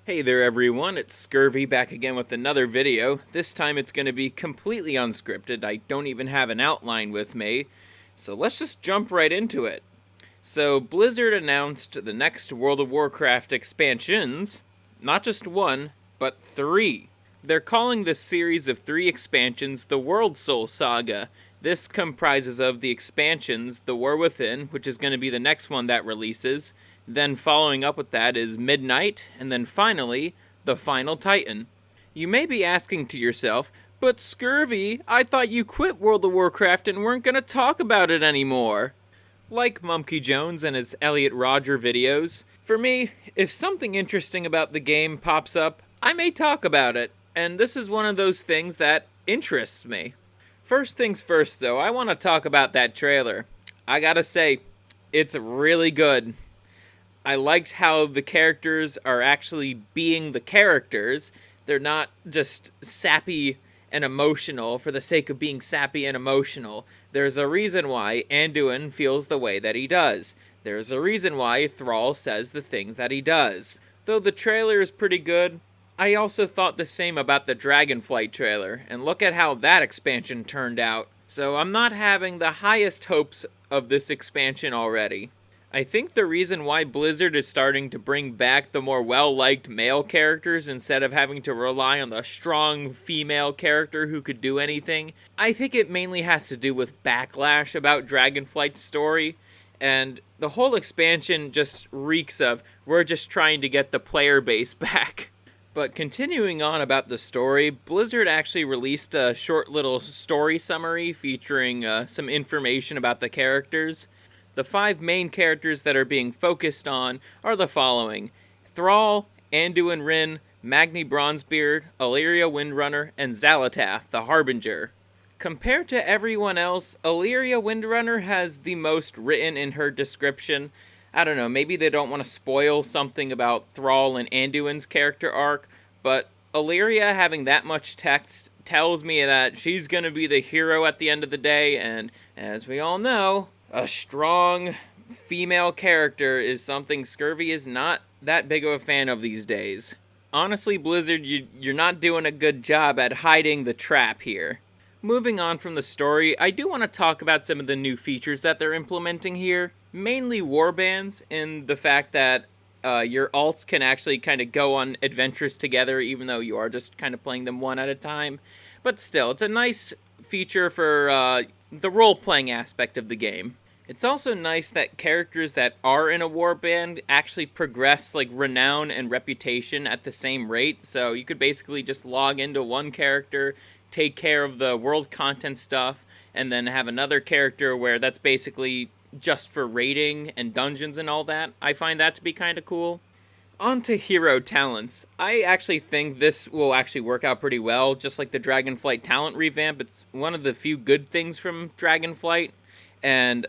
Hey there everyone, it's Scurvy back again with another video. This time it's going to be completely unscripted. I don't even have an outline with me. So let's just jump right into it. So Blizzard announced the next World of Warcraft expansions. Not just one, but 3. They're calling this series of 3 expansions the World Soul Saga. This comprises of the expansions, The War Within, which is going to be the next one that releases. Then following up with that is Midnight, and then finally, The Final Titan. You may be asking to yourself, but Scurvy, I thought you quit World of Warcraft and weren't going to talk about it anymore. Like Mumkey Jones and his Elliot Rodger videos, for me, if something interesting about the game pops up, I may talk about it, and this is one of those things that interests me. First things first though, I want to talk about that trailer. I gotta say, it's really good. I liked how the characters are actually being the characters. They're not just sappy and emotional for the sake of being sappy and emotional. There's a reason why Anduin feels the way that he does. There's a reason why Thrall says the things that he does. Though the trailer is pretty good, I also thought the same about the Dragonflight trailer, and look at how that expansion turned out. So I'm not having the highest hopes of this expansion already. I think the reason why Blizzard is starting to bring back the more well-liked male characters instead of having to rely on the strong female character who could do anything, I think it mainly has to do with backlash about Dragonflight's story, and the whole expansion just reeks of, we're just trying to get the player base back. But continuing on about the story, Blizzard actually released a short little story summary featuring some information about the characters. The 5 main characters that are being focused on are the following: Thrall, Anduin Wrynn, Magni Bronzebeard, Illyria Windrunner, and Xal'atath, the Harbinger. Compared to everyone else, Illyria Windrunner has the most written in her description. I don't know, maybe they don't want to spoil something about Thrall and Anduin's character arc, but Illyria having that much text tells me that she's gonna be the hero at the end of the day, and as we all know, a strong female character is something Scurvy is not that big of a fan of these days. Honestly, Blizzard, you're not doing a good job at hiding the trap here. Moving on from the story, I do want to talk about some of the new features that they're implementing here. Mainly warbands, in the fact that your alts can actually kind of go on adventures together, even though you are just kind of playing them one at a time. But still, it's a nice feature for the role-playing aspect of the game. It's also nice that characters that are in a warband actually progress like renown and reputation at the same rate, so you could basically just log into one character, take care of the world content stuff, and then have another character where that's basically just for raiding and dungeons and all that. I find that to be kind of cool. On to hero talents. I actually think this will actually work out pretty well, just like the Dragonflight talent revamp. It's one of the few good things from Dragonflight, and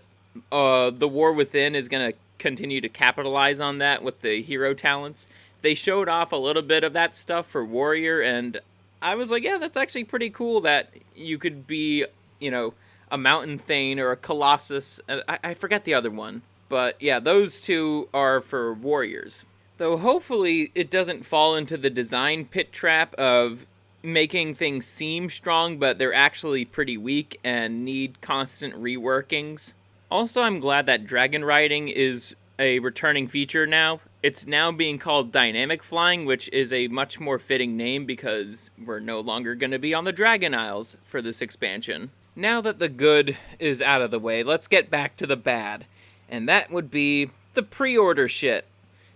The War Within is going to continue to capitalize on that with the hero talents. They showed off a little bit of that stuff for Warrior, and I was like, yeah, that's actually pretty cool that you could be, a Mountain Thane or a Colossus. I forget the other one. But yeah, those 2 are for Warriors. Though hopefully it doesn't fall into the design pit trap of making things seem strong, but they're actually pretty weak and need constant reworkings. Also, I'm glad that dragon riding is a returning feature now. It's now being called dynamic flying, which is a much more fitting name because we're no longer going to be on the Dragon Isles for this expansion. Now that the good is out of the way, let's get back to the bad. And that would be the pre-order shit.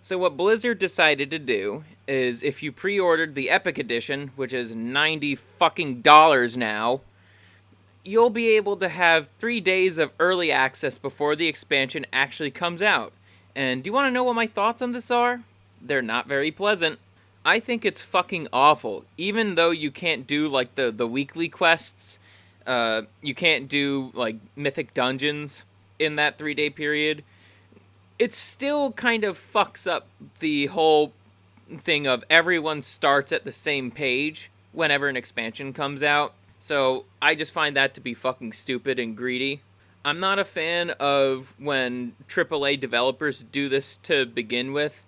So what Blizzard decided to do is if you pre-ordered the Epic Edition, which is $90 fucking now, you'll be able to have 3 days of early access before the expansion actually comes out. And do you want to know what my thoughts on this are? They're not very pleasant. I think it's fucking awful. Even though you can't do like the weekly quests, you can't do like mythic dungeons in that 3-day period, it still kind of fucks up the whole thing of everyone starts at the same page whenever an expansion comes out. So I just find that to be fucking stupid and greedy. I'm not a fan of when AAA developers do this to begin with.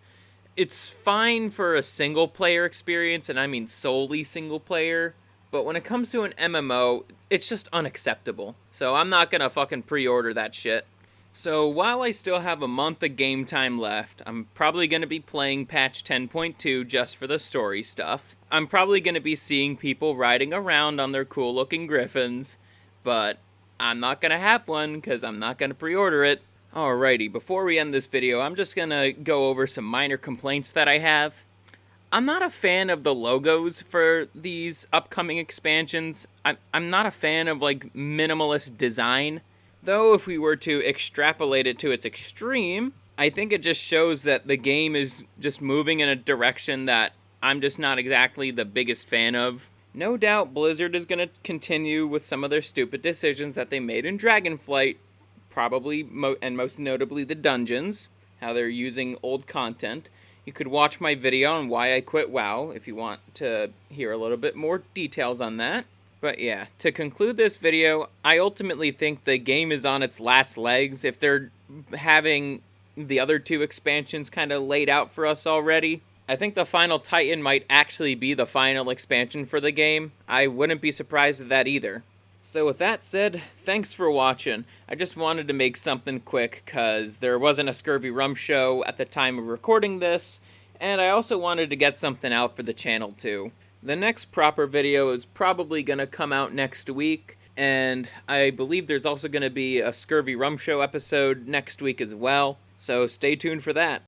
It's fine for a single player experience, and I mean solely single player, but when it comes to an MMO, it's just unacceptable. So I'm not gonna fucking pre-order that shit. So while I still have a month of game time left, I'm probably going to be playing patch 10.2 just for the story stuff. I'm probably going to be seeing people riding around on their cool looking griffins, but I'm not going to have one because I'm not going to pre-order it. Alrighty, before we end this video, I'm just going to go over some minor complaints that I have. I'm not a fan of the logos for these upcoming expansions. I'm not a fan of like minimalist design. Though if we were to extrapolate it to its extreme, I think it just shows that the game is just moving in a direction that I'm just not exactly the biggest fan of. No doubt Blizzard is going to continue with some of their stupid decisions that they made in Dragonflight, probably and most notably the dungeons, how they're using old content. You could watch my video on why I quit WoW if you want to hear a little bit more details on that. But yeah, to conclude this video, I ultimately think the game is on its last legs. If they're having the other two expansions kind of laid out for us already, I think the final Titan might actually be the final expansion for the game. I wouldn't be surprised at that either. So with that said, thanks for watching. I just wanted to make something quick because there wasn't a ScurvyRum show at the time of recording this, and I also wanted to get something out for the channel too. The next proper video is probably going to come out next week, and I believe there's also going to be a ScurvyRum show episode next week as well, so stay tuned for that.